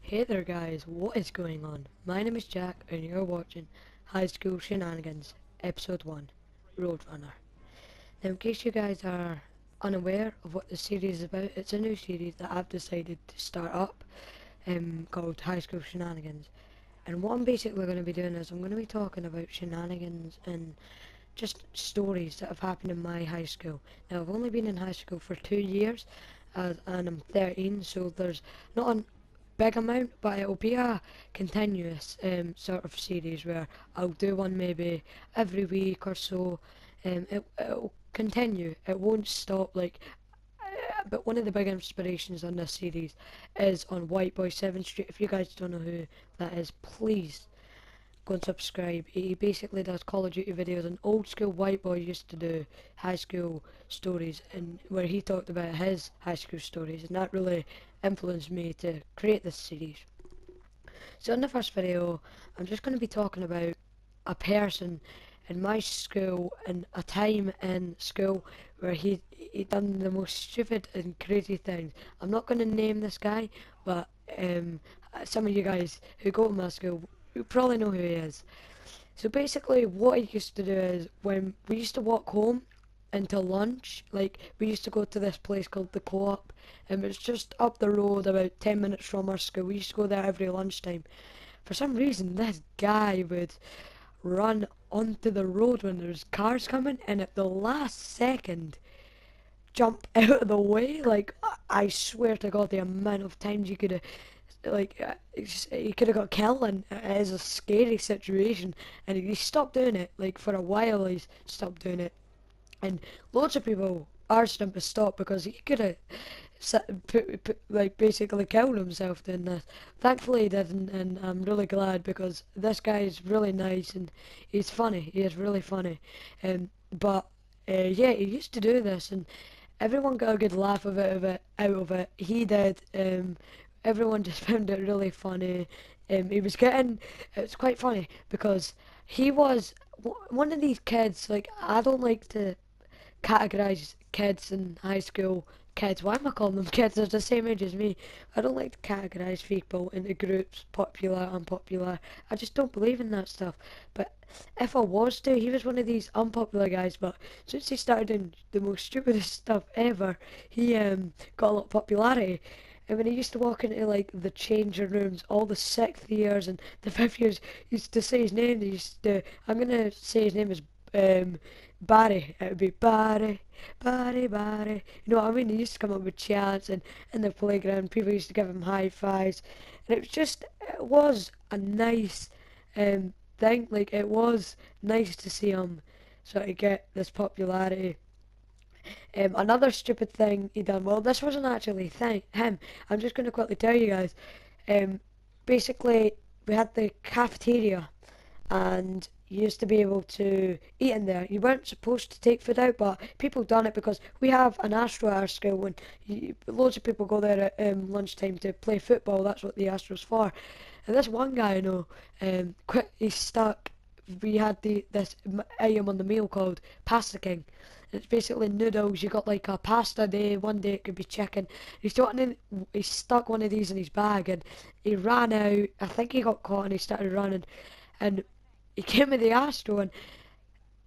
Hey there guys, what is going on? My name is Jack and you're watching High School Shenanigans, Episode 1, Roadrunner. Now in case you guys are unaware of what the series is about, it's a new series that I've decided to start up called High School Shenanigans. And what I'm basically going to be doing is I'm going to be talking about shenanigans and just stories that have happened in my high school. Now I've only been in high school for 2 years and I'm 13, so there's not a big amount, but it'll be a continuous sort of series where I'll do one maybe every week or so. It'll continue, it won't stop. But one of the big inspirations on this series is on White Boy 7th Street. If you guys don't know who that is, please go and subscribe. He basically does Call of Duty videos. An old school white boy used to do high school stories, and where he talked about his high school stories, and that really influenced me to create this series. So in the first video, I'm just going to be talking about a person in my school and a time in school where he done the most stupid and crazy things. I'm not going to name this guy, but some of you guys who go to my school you probably know who he is. So basically what I used to do is when we used to walk home into lunch, like we used to go to this place called the Co-op, and it's just up the road about 10 minutes from our school. We used to go there every lunchtime. For some reason this guy would run onto the road when there's cars coming and at the last second jump out of the way. Like I swear to God, the amount of times you could have he could have got killed, and it is a scary situation. And he stopped doing it. Like for a while, he's stopped doing it, and loads of people urged him to stop because he could have like basically killed himself doing this. Thankfully, he didn't, and I'm really glad because this guy is really nice and he's funny. He is really funny, but yeah, he used to do this, and everyone got a good laugh out of it. He did. Everyone just found it really funny. He was getting. It's quite funny because he was one of these kids. Like I don't like to categorize kids in high school. Kids, why am I calling them kids? They're the same age as me. I don't like to categorize people into groups, popular, unpopular. I just don't believe in that stuff. But if I was to, he was one of these unpopular guys. But since he started doing the most stupidest stuff ever, he got a lot of popularity. And when he used to walk into like the changing rooms, all the sixth years and the fifth years used to say his name. They used to. I'm gonna say his name is Barry. It would be Barry, Barry, Barry. You know what I mean? He used to come up with chants, and in the playground, people used to give him high fives, and it was a nice thing. Like it was nice to see him sort of get this popularity. Another stupid thing he done. Well, this wasn't actually him. I'm just going to quickly tell you guys. Um, Basically, we had the cafeteria, and you used to be able to eat in there. You weren't supposed to take food out, but people done it because we have an Astro at our school, and loads of people go there at lunchtime to play football. That's what the Astro's for. And this one guy I know, he stuck. We had this item on the meal called Pasta King. It's basically noodles. You got like a pasta day. One day it could be chicken. He stuck one of these in his bag, and he ran out. I think he got caught and he started running, and he came with the Astro, and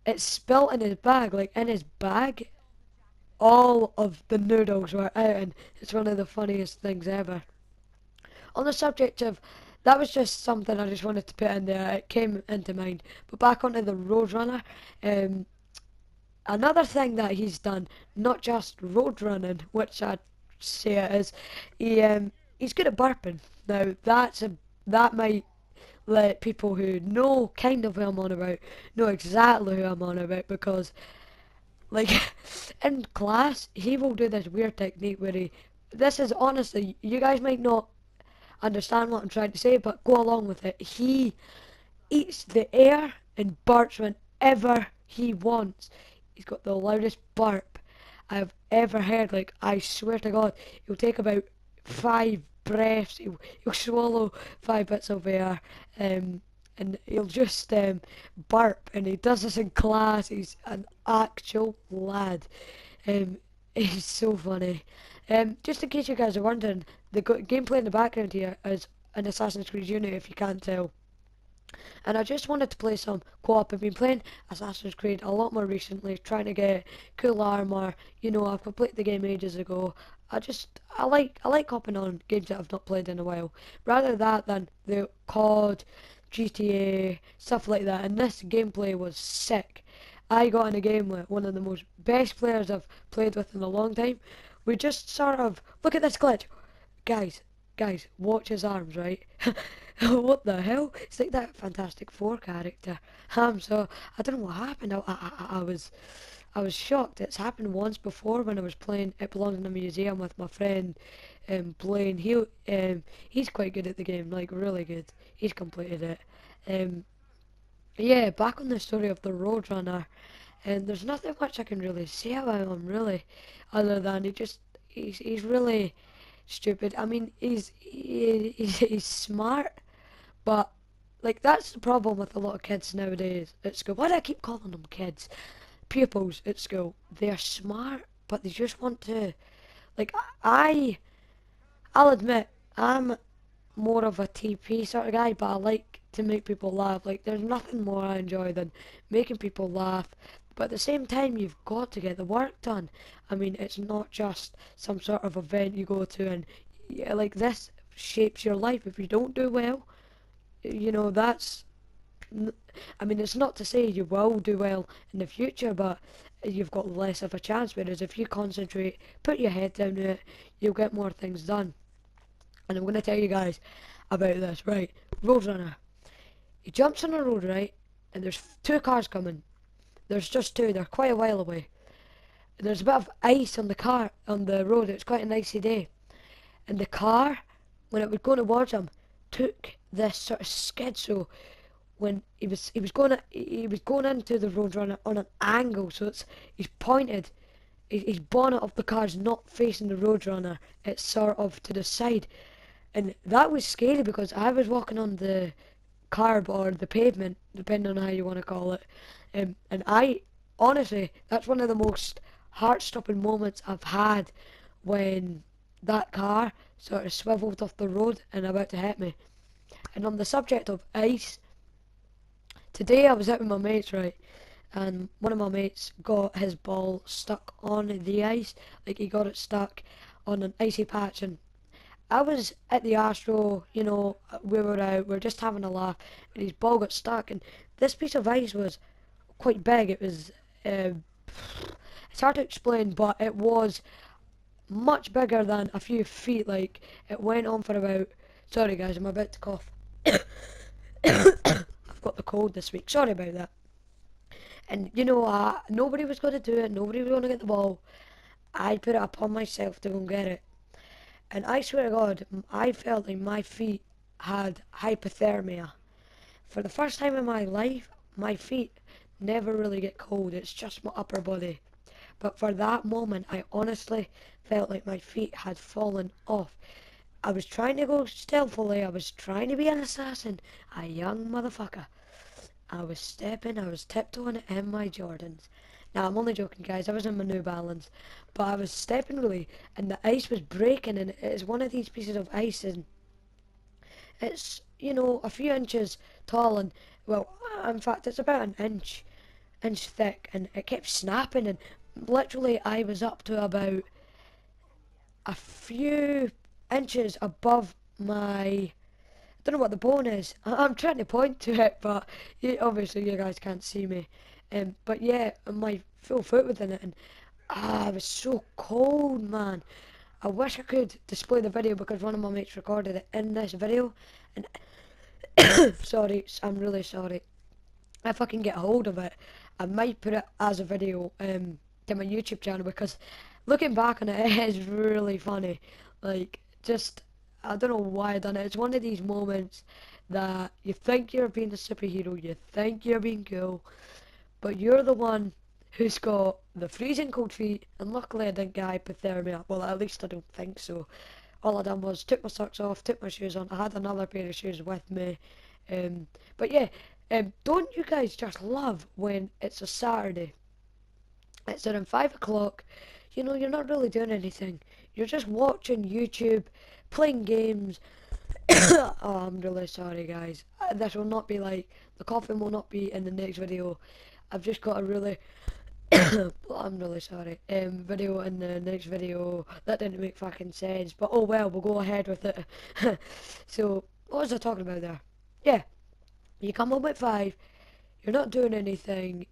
it spilt in his bag. Like in his bag, all of the noodles were out, and it's one of the funniest things ever. On the subject of that was just something I just wanted to put in there. It came into mind. But back onto the Roadrunner. Um, Another thing that he's done, not just road running, which I'd say it is, he's good at burping. Now that might let people who know kind of who I'm on about know exactly who I'm on about, because like in class he will do this weird technique where this is honestly, you guys might not understand what I'm trying to say, but go along with it. He eats the air and burps whenever he wants. He's got the loudest burp I've ever heard. Like, I swear to God, he'll take about 5 breaths. He'll swallow 5 bits of air, and he'll just burp. And he does this in class. He's an actual lad. Um, he's so funny. Just in case you guys are wondering, the gameplay in the background here is in Assassin's Creed Unity if you can't tell. And I just wanted to play some co-op. I've been playing Assassin's Creed a lot more recently, trying to get cool armor. You know, I've completed the game ages ago. I like hopping on games that I've not played in a while, rather that than the COD, GTA, stuff like that. And this gameplay was sick. I got in a game with one of the most best players I've played with in a long time. We just sort of look at this glitch. Guys, guys, watch his arms, right? What the hell? It's like that Fantastic Four character. So I don't know what happened. I was shocked. It's happened once before when I was playing It Belongs in a Museum with my friend Blaine. He's quite good at the game, like really good. He's completed it. Um, yeah, back on the story of the Roadrunner, and there's nothing much I can really say about him really, other than he's really stupid. I mean, he's smart, but like that's the problem with a lot of kids nowadays at school. Why do I keep calling them kids? Pupils at school. They're smart, but they just want to. Like I'll admit, I'm more of a TP sort of guy, but I like to make people laugh. Like, there's nothing more I enjoy than making people laugh. But at the same time, you've got to get the work done. I mean, it's not just some sort of event you go to and, yeah, like, this shapes your life. If you don't do well, you know, I mean, it's not to say you will do well in the future, but you've got less of a chance. Whereas if you concentrate, put your head down to it, you'll get more things done. And I'm going to tell you guys about this, right? Roadrunner. He jumps on a road, right? And there's two cars coming. There's just two. They're quite a while away. And there's a bit of ice on the road. It's quite a nicey day. And the car, when it was going towards him, took this sort of skid. So when he was going into the Roadrunner on an angle. So he's pointed. His bonnet of the car's not facing the Roadrunner. It's sort of to the side. And that was scary because I was walking on the curb or the pavement, depending on how you want to call it. And honestly, that's one of the most heart-stopping moments I've had when that car sort of swiveled off the road and about to hit me. And on the subject of ice, today I was out with my mates, right? And one of my mates got his ball stuck on the ice, like he got it stuck on an icy patch, and I was at the Astro, you know, we were out, we were just having a laugh, and his ball got stuck, and this piece of ice was quite big. It was, it's hard to explain, but it was much bigger than a few feet. Like, it went on for about, sorry guys, I'm about to cough. I've got the cold this week, sorry about that. And, you know, nobody was going to do it, nobody was going to get the ball. I put it upon myself to go and get it. And I swear to God, I felt like my feet had hypothermia. For the first time in my life, my feet never really get cold. It's just my upper body. But for that moment, I honestly felt like my feet had fallen off. I was trying to go stealthily. I was trying to be an assassin. A young motherfucker. I was stepping, I was tiptoeing in my Jordans. Now, I'm only joking, guys. I was in my New Balance. But I was stepping really, and the ice was breaking, and it's one of these pieces of ice, and it's, you know, a few inches tall, and, well, in fact, it's about an inch thick, and it kept snapping, and literally I was up to about a few inches above my, I don't know what the bone is. I'm trying to point to it, but obviously you guys can't see me. But yeah, my full foot within it, and it was so cold, man. I wish I could display the video because one of my mates recorded it in this video. And sorry, I'm really sorry. If I can get a hold of it, I might put it as a video to my YouTube channel because looking back on it, it is really funny. Like, just, I don't know why I done it. It's one of these moments that you think you're being a superhero, you think you're being cool, but you're the one who's got the freezing cold feet, and luckily I didn't get hypothermia. Well, at least I don't think so. All I done was took my socks off, took my shoes on. I had another pair of shoes with me. But yeah, don't you guys just love when it's a Saturday? It's around 5 o'clock. You know, you're not really doing anything. You're just watching YouTube, playing games, Oh, I'm really sorry, guys. This will not be like, the coughing will not be in the next video. I've just got a really, I'm really sorry, video in the next video. That didn't make fucking sense, but oh well, we'll go ahead with it. So, what was I talking about there? Yeah, you come home at 5, you're not doing anything,